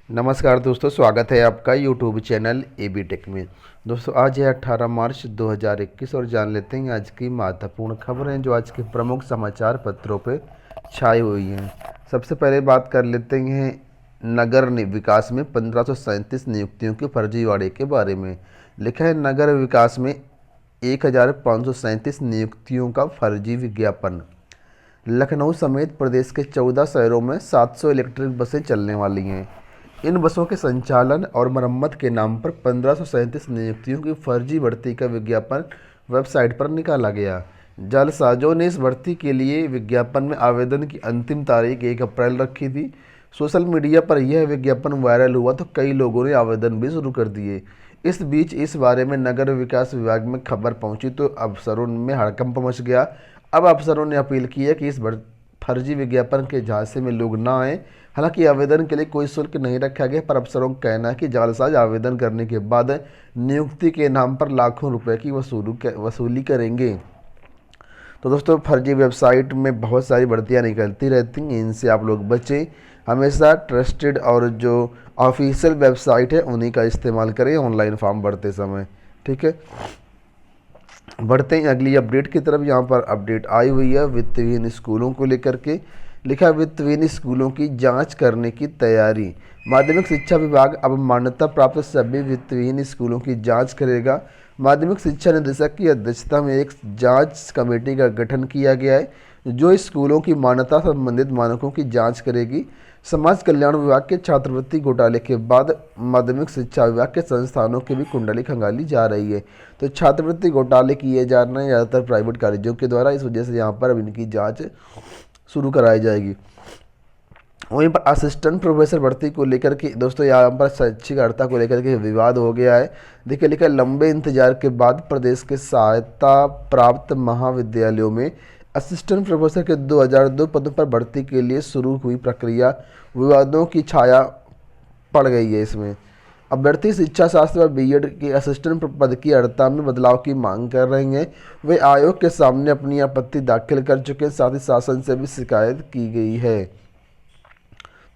नमस्कार दोस्तों, स्वागत है आपका यूट्यूब चैनल एबी टेक में। दोस्तों आज है 18 मार्च 2021 और जान लेते हैं आज की महत्वपूर्ण खबरें जो आज के प्रमुख समाचार पत्रों पे छाई हुई हैं। सबसे पहले बात कर लेते हैं नगर विकास में 1537 नियुक्तियों के फर्जीवाड़े के बारे में। लिखा है नगर विकास में 1537 नियुक्तियों का फर्जी विज्ञापन। लखनऊ समेत प्रदेश के 14 शहरों में 700 इलेक्ट्रिक बसें चलने वाली हैं। इन बसों के संचालन और मरम्मत के नाम पर 1537 नियुक्तियों की फर्जी भर्ती का विज्ञापन वेबसाइट पर निकाला गया। जालसाजों ने इस भर्ती के लिए विज्ञापन में आवेदन की अंतिम तारीख 1 अप्रैल रखी थी। सोशल मीडिया पर यह विज्ञापन वायरल हुआ तो कई लोगों ने आवेदन भी शुरू कर दिए। इस बीच इस बारे में नगर विकास विभाग में खबर पहुंची तो अफसरों में हड़कंप मच गया। अब अफसरों ने अपील की है कि इस फर्जी विज्ञापन के झांसे में लोग ना आए। हालांकि आवेदन के लिए कोई शुल्क नहीं रखा गया, पर अफसरों का कहना है कि जालसाज आवेदन करने के बाद नियुक्ति के नाम पर लाखों रुपए की वसूली करेंगे। तो दोस्तों फर्जी वेबसाइट में बहुत सारी भर्तियां निकलती रहती हैं, इनसे आप लोग बचें। हमेशा ट्रस्टेड और जो ऑफिशियल वेबसाइट है उन्हीं का इस्तेमाल करें ऑनलाइन फॉर्म भरते समय। ठीक है, बढ़ते हैं अगली अपडेट की तरफ। यहाँ पर अपडेट आई हुई है वित्तहीन स्कूलों को लेकर के। लिखा वित्तहीन स्कूलों की जांच करने की तैयारी। माध्यमिक शिक्षा विभाग अब मान्यता प्राप्त सभी वित्तहीन स्कूलों की जांच करेगा। माध्यमिक शिक्षा निदेशक की अध्यक्षता में एक जांच कमेटी का गठन किया गया है जो स्कूलों की मान्यता संबंधित मानकों की जांच करेगी। समाज कल्याण विभाग के छात्रवृत्ति घोटाले के बाद माध्यमिक शिक्षा विभाग के संस्थानों की भी कुंडली खंगाली जा रही है। तो छात्रवृत्ति घोटाले किए जा रहे हैं ज़्यादातर प्राइवेट कॉलेजों के द्वारा, इस वजह से यहाँ पर अब इनकी जांच शुरू कराई जाएगी। वहीं पर असिस्टेंट प्रोफेसर भर्ती को लेकर के दोस्तों यहाँ पर शैक्षिक अर्हता को लेकर के विवाद हो गया है। देखिए लिखा लंबे इंतजार के बाद प्रदेश के सहायता प्राप्त महाविद्यालयों में असिस्टेंट प्रोफेसर के 2002 पदों पर भर्ती के लिए शुरू हुई प्रक्रिया विवादों की छाया पड़ गई है। इसमें अभ्यर्थी शिक्षा शास्त्र व बीएड के असिस्टेंट पद की अर्हता में बदलाव की मांग कर रही हैं। वे आयोग के सामने अपनी आपत्ति दाखिल कर चुके हैं, साथ ही शासन से भी शिकायत की गई है।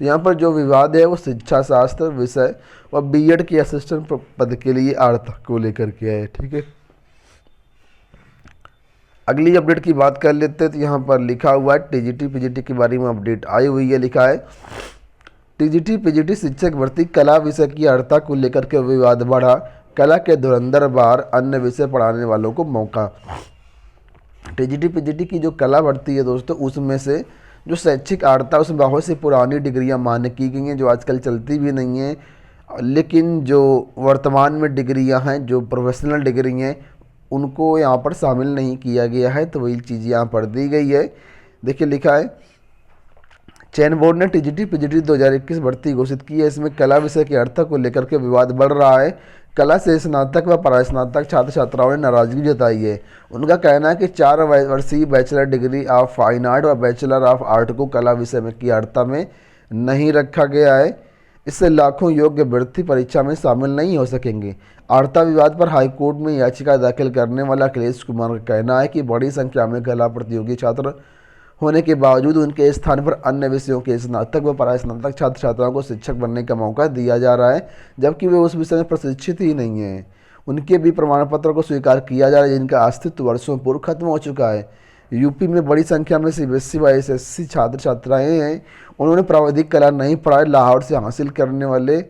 तो यहाँ पर जो विवाद है वो शिक्षा शास्त्र विषय व बीएड के असिस्टेंट पद के लिए अर्हता को लेकर के है। ठीक है, अगली अपडेट की बात कर लेते हैं। तो यहाँ पर लिखा हुआ है टीजीटी पीजीटी के बारे में अपडेट आई हुई है। लिखा है टीजीटी पीजीटी शिक्षक भर्ती कला विषय की अर्हता को लेकर के विवाद बढ़ा। कला के धुरंधर बार अन्य विषय पढ़ाने वालों को मौका। टीजीटी पीजीटी की जो कला भर्ती है दोस्तों, उसमें से जो शैक्षिक अर्हता उसमें बहुत सी पुरानी डिग्रियां मान्य की गई हैं जो आजकल चलती भी नहीं हैं, लेकिन जो वर्तमान में डिग्रियां हैं जो प्रोफेशनल डिग्री हैं उनको यहाँ पर शामिल नहीं किया गया है। तो वही चीज़ यहाँ पर दी गई है। देखिए लिखा है चयन बोर्ड ने टीजीटी पीजीटी 2021 भर्ती घोषित की है। इसमें कला विषय की अर्हता को लेकर के विवाद बढ़ रहा है। कला से स्नातक व परास्नातक छात्र छात्राओं ने नाराजगी जताई है। उनका कहना है कि 4 वर्षीय bachelor degree of fine art व बैचलर ऑफ आर्ट को कला विषय में की अर्हता में नहीं रखा गया है। इससे लाखों योग्य अभ्यर्थी परीक्षा में शामिल नहीं हो सकेंगे। अर्हता विवाद पर हाईकोर्ट में याचिका दाखिल करने वाला अखिलेश कुमार का कहना है कि बड़ी संख्या में कला प्रतियोगी छात्र होने के बावजूद उनके स्थान पर अन्य विषयों के स्नातक व परास्नातक छात्र छात्राओं को शिक्षक बनने का मौका दिया जा रहा है, जबकि वे उस विषय में प्रशिक्षित ही नहीं हैं। उनके भी प्रमाण पत्र को स्वीकार किया जा रहा है जिनका अस्तित्व वर्षों पूर्व खत्म हो चुका है। यूपी में बड़ी संख्या में सीबीएसई व एसएससी छात्र छात्राएँ हैं। उन्होंने प्राविधिक कला नहीं पढ़ाई, लाहौर से हासिल करने वाले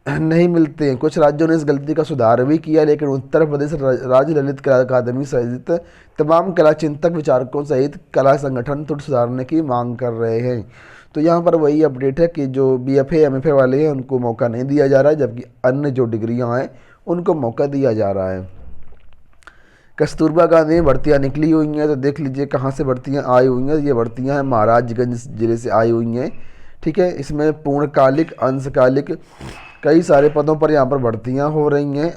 नहीं मिलते हैं। कुछ राज्यों ने इस गलती का सुधार भी किया, लेकिन उत्तर प्रदेश राज्य ललित कला अकादमी सहित तमाम कला चिंतक विचारकों सहित कला संगठन त्रुटि सुधारने की मांग कर रहे हैं। तो यहाँ पर वही अपडेट है कि जो बीएफए एमएफए वाले हैं उनको मौका नहीं दिया जा रहा है, जबकि अन्य जो डिग्रियाँ हैं उनको मौका दिया जा रहा है। कस्तूरबा गांधी में भर्तियाँ निकली हुई हैं, तो देख लीजिए कहाँ से भर्तियाँ आई हुई हैं। ये भर्तियाँ हैं महाराजगंज जिले से आई हुई हैं। ठीक है, इसमें पूर्णकालिक अंशकालिक कई सारे पदों पर यहाँ पर भर्तियाँ हो रही हैं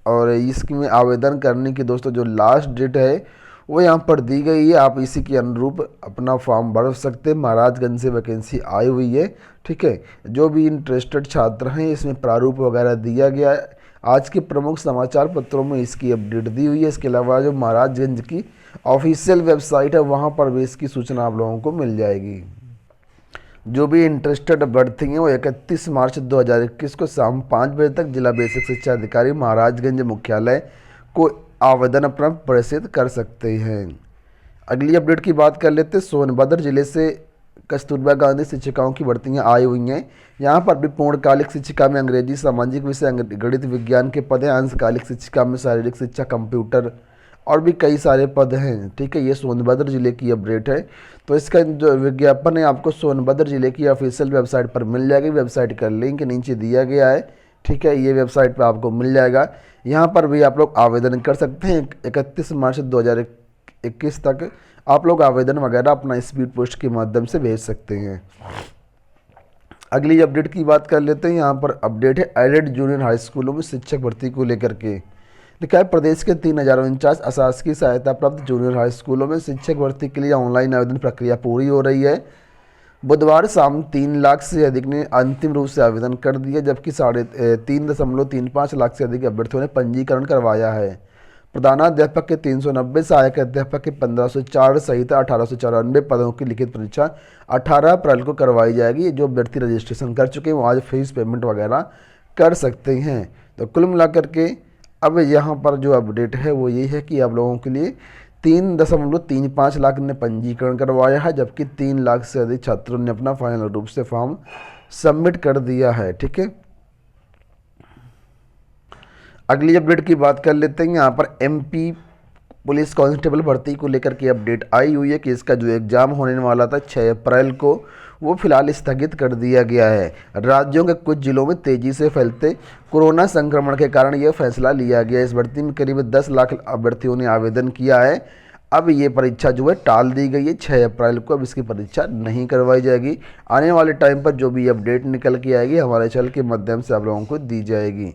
और इसमें आवेदन करने की दोस्तों जो लास्ट डेट है वो यहाँ पर दी गई है। आप इसी के अनुरूप अपना फॉर्म भर सकते हैं। महाराजगंज से वैकेंसी आई हुई है। ठीक है, जो भी इंटरेस्टेड छात्र हैं इसमें प्रारूप वगैरह दिया गया है। आज के प्रमुख समाचार पत्रों में इसकी अपडेट दी हुई है। इसके अलावा जो महाराजगंज की ऑफिशियल वेबसाइट है वहाँ पर भी इसकी सूचना आप लोगों को मिल जाएगी। जो भी इंटरेस्टेड अभ्यर्थी हैं वो 31 मार्च 2021 को शाम 5 बजे तक जिला बेसिक शिक्षा अधिकारी महाराजगंज मुख्यालय को आवेदन अपना प्रेषित कर सकते हैं। अगली अपडेट की बात कर लेते हैं। सोनभद्र जिले से कस्तूरबा गांधी शिक्षिकाओं की भर्तियां आई हुई हैं। यहाँ पर भी पूर्णकालिक शिक्षिका में अंग्रेजी, सामाजिक विषय, गणित, विज्ञान के पद हैं। अंशकालिक शिक्षिका में शारीरिक शिक्षा, कंप्यूटर और भी कई सारे पद हैं। ठीक है, ये सोनभद्र जिले की अपडेट है। तो इसका जो विज्ञापन है आपको सोनभद्र जिले की ऑफिशियल वेबसाइट पर मिल जाएगी। वेबसाइट का लिंक नीचे दिया गया है। ठीक है, ये वेबसाइट पर आपको मिल जाएगा। यहाँ पर भी आप लोग आवेदन कर सकते हैं। 31 मार्च 2021 तक आप लोग आवेदन वगैरह अपना स्पीड पोस्ट के माध्यम से भेज सकते हैं। अगली अपडेट की बात कर लेते हैं। यहाँ पर अपडेट है एडेड जूनियर हाई स्कूलों में शिक्षक भर्ती को लेकर के। लिखा है प्रदेश के 3049 अशासकीय सहायता प्राप्त जूनियर हाई स्कूलों में शिक्षक भर्ती के लिए ऑनलाइन आवेदन प्रक्रिया पूरी हो रही है। बुधवार शाम 3 लाख से अधिक ने अंतिम रूप से आवेदन कर दिया, जबकि 3.35 लाख से अधिक अभ्यर्थियों ने पंजीकरण करवाया है। प्रधानाध्यापक के 390, सहायक अध्यापक के 1504 सहित 1894 पदों की लिखित परीक्षा 18 अप्रैल को करवाई जाएगी। जो अभ्यर्थी रजिस्ट्रेशन कर चुके हैं वो आज फीस पेमेंट वगैरह कर सकते हैं। तो कुल मिलाकर के अब यहाँ पर जो अपडेट है वो ये है कि आप लोगों के लिए 3.35 लाख ने पंजीकरण करवाया है, जबकि 3 लाख से अधिक छात्रों ने अपना फाइनल रूप से फॉर्म सबमिट कर दिया है। ठीक है, अगली अपडेट की बात कर लेते हैं। यहाँ पर एमपी पुलिस कांस्टेबल भर्ती को लेकर के अपडेट आई हुई है कि इसका जो एग्ज़ाम होने वाला था 6 अप्रैल को, वो फिलहाल स्थगित कर दिया गया है। राज्यों के कुछ जिलों में तेज़ी से फैलते कोरोना संक्रमण के कारण यह फैसला लिया गया। इस भर्ती में करीब 10 लाख अभ्यर्थियों ने आवेदन किया है। अब ये परीक्षा जो है टाल दी गई है 6 अप्रैल को। अब इसकी परीक्षा नहीं करवाई जाएगी। आने वाले टाइम पर जो भी अपडेट निकल के आएगी हमारे चैनल के माध्यम से आप लोगों को दी जाएगी।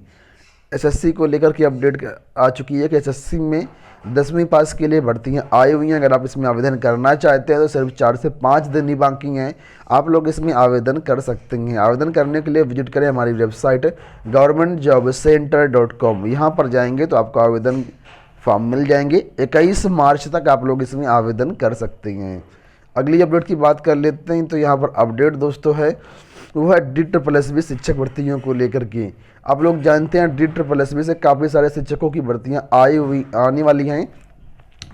एसएससी को लेकर के अपडेट आ चुकी है कि एसएससी में 10वीं पास के लिए भर्तियां आई हुई हैं। अगर आप इसमें आवेदन करना चाहते हैं तो सिर्फ 4 से 5 दिन ही बाकी हैं, आप लोग इसमें आवेदन कर सकते हैं। आवेदन करने के लिए विजिट करें हमारी वेबसाइट governmentjobcenter.com। यहाँ पर जाएंगे तो आपको आवेदन फॉर्म मिल जाएंगे। 21 मार्च तक आप लोग इसमें आवेदन कर सकते हैं। अगली अपडेट की बात कर लेते हैं। तो यहाँ पर अपडेट दोस्तों है वो है DSSB शिक्षक भर्तियों को लेकर के। आप लोग जानते हैं DSSB से काफ़ी सारे शिक्षकों की भर्तियां आने वाली हैं।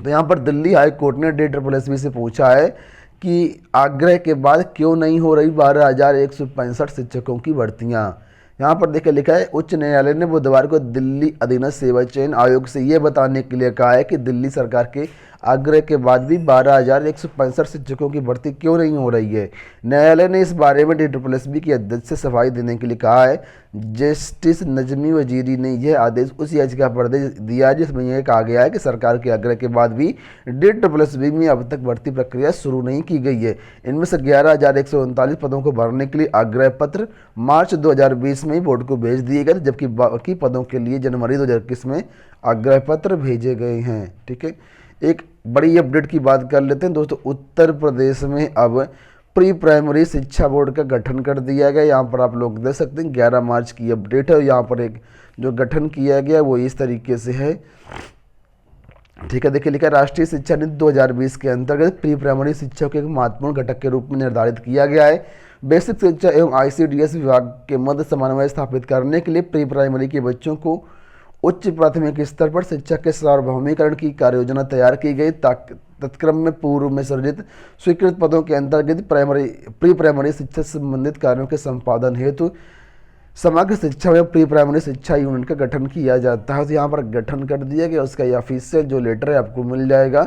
तो यहाँ पर दिल्ली हाई कोर्ट ने DSSB से पूछा है कि आग्रह के बाद क्यों नहीं हो रही 12,165 शिक्षकों की भर्तियां। यहाँ पर देखिए लिखा है उच्च न्यायालय ने बुधवार को दिल्ली अधीनस्थ सेवा चयन आयोग से ये बताने के लिए कहा है कि दिल्ली सरकार के आग्रह के बाद भी 12,165 शिक्षकों की भर्ती क्यों नहीं हो रही है। न्यायालय ने इस बारे में DSSB की अध्यक्ष से सफाई देने के लिए कहा है। जस्टिस नजमी वजीरी ने यह आदेश उस याचिका पर दिया जिसमें यह कहा गया है कि सरकार के आग्रह के बाद भी DSSB में अब तक भर्ती प्रक्रिया शुरू नहीं की गई है। इनमें से 11,139 पदों को भरने के लिए आग्रह पत्र मार्च 2020 में ही बोर्ड को भेज दिए गए, जबकि बाकी पदों के लिए जनवरी 2021 में आग्रह पत्र भेजे गए हैं। ठीक है, एक बड़ी अपडेट की बात कर लेते हैं दोस्तों। उत्तर प्रदेश में अब प्री प्राइमरी शिक्षा बोर्ड का गठन कर दिया गया। यहाँ पर आप लोग देख सकते हैं 11 मार्च की अपडेट है। यहाँ पर एक जो गठन किया गया वो इस तरीके से है। ठीक है, देखिए लिखा राष्ट्रीय शिक्षा नीति 2020 के अंतर्गत प्री प्राइमरी शिक्षा को एक महत्वपूर्ण घटक के रूप में निर्धारित किया गया है। बेसिक शिक्षा एवं ICDS विभाग के मध्य समन्वय स्थापित करने के लिए प्री प्राइमरी के बच्चों को उच्च प्राथमिक स्तर पर शिक्षा के सार्वभौमिकरण की कार्ययोजना तैयार की गई। तत्क्रम में पूर्व में सृजित स्वीकृत पदों के अंतर्गत प्री प्राइमरी शिक्षा से संबंधित कार्यों के संपादन हेतु समग्र शिक्षा एवं प्री प्राइमरी शिक्षा यूनिट का गठन किया जाता है। तो यहाँ पर गठन कर दिया गया, उसका ये ऑफिशियल जो लेटर है आपको मिल जाएगा।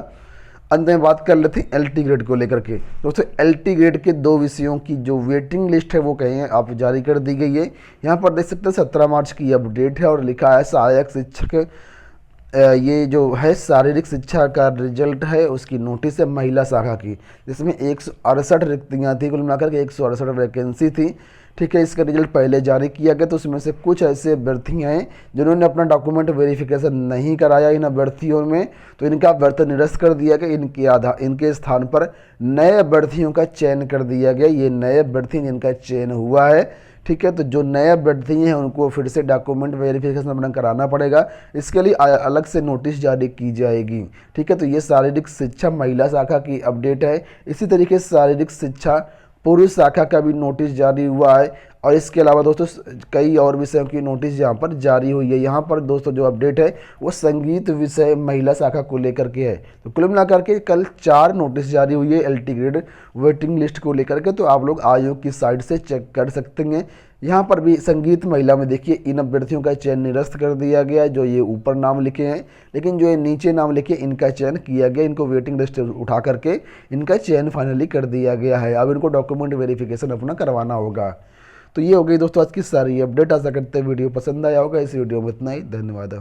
अंत में बात कर लेते हैं LT ग्रेड को लेकर के। दोस्तों LT ग्रेड के 2 विषयों की जो वेटिंग लिस्ट है वो कहीं आप जारी कर दी गई है। यहाँ पर देख सकते हैं 17 मार्च की अपडेट है और लिखा है सहायक शिक्षक, ये जो है शारीरिक शिक्षा का रिजल्ट है उसकी नोटिस है महिला शाखा की, जिसमें 168 रिक्तियाँ थी। कुल मिलाकर के 168 वैकेंसी थी। ठीक है, इसका रिजल्ट पहले जारी किया गया। तो उसमें से कुछ ऐसे अभ्यर्थी हैं जिन्होंने अपना डॉक्यूमेंट वेरिफिकेशन नहीं कराया इन अभ्यर्थियों में, तो इनका अभ्यर्थ निरस्त कर दिया गया। इनके स्थान पर नए अभ्यर्थियों का चयन कर दिया गया। ये नए अभ्यर्थी जिनका चयन हुआ है। ठीक है, तो जो नए अभ्यर्थी हैं उनको फिर से डॉक्यूमेंट वेरिफिकेशन अपना कराना पड़ेगा। इसके लिए अलग से नोटिस जारी की जाएगी। ठीक है, तो ये शारीरिक शिक्षा महिला शाखा की अपडेट है। इसी तरीके से शारीरिक शिक्षा पुरुष शाखा का भी नोटिस जारी हुआ है। और इसके अलावा दोस्तों कई और विषयों की नोटिस यहाँ पर जारी हुई है। यहाँ पर दोस्तों जो अपडेट है वो संगीत विषय महिला शाखा को लेकर के है। तो कुल मिलाकर के कल 4 नोटिस जारी हुई है LT ग्रेड वेटिंग लिस्ट को लेकर के, तो आप लोग आयोग की साइट से चेक कर सकते हैं। यहाँ पर भी संगीत महिला में देखिए इन अभ्यर्थियों का चयन निरस्त कर दिया गया है, जो ये ऊपर नाम लिखे हैं, लेकिन जो ये नीचे नाम लिखे इनका चयन किया गया। इनको वेटिंग लिस्ट उठा करके इनका चयन फाइनली कर दिया गया है। अब इनको डॉक्यूमेंट वेरिफिकेशन अपना करवाना होगा। तो ये हो गई दोस्तों आज की सारी अपडेट। आशा करते हैं वीडियो पसंद आया होगा। इस वीडियो में इतना ही, धन्यवाद।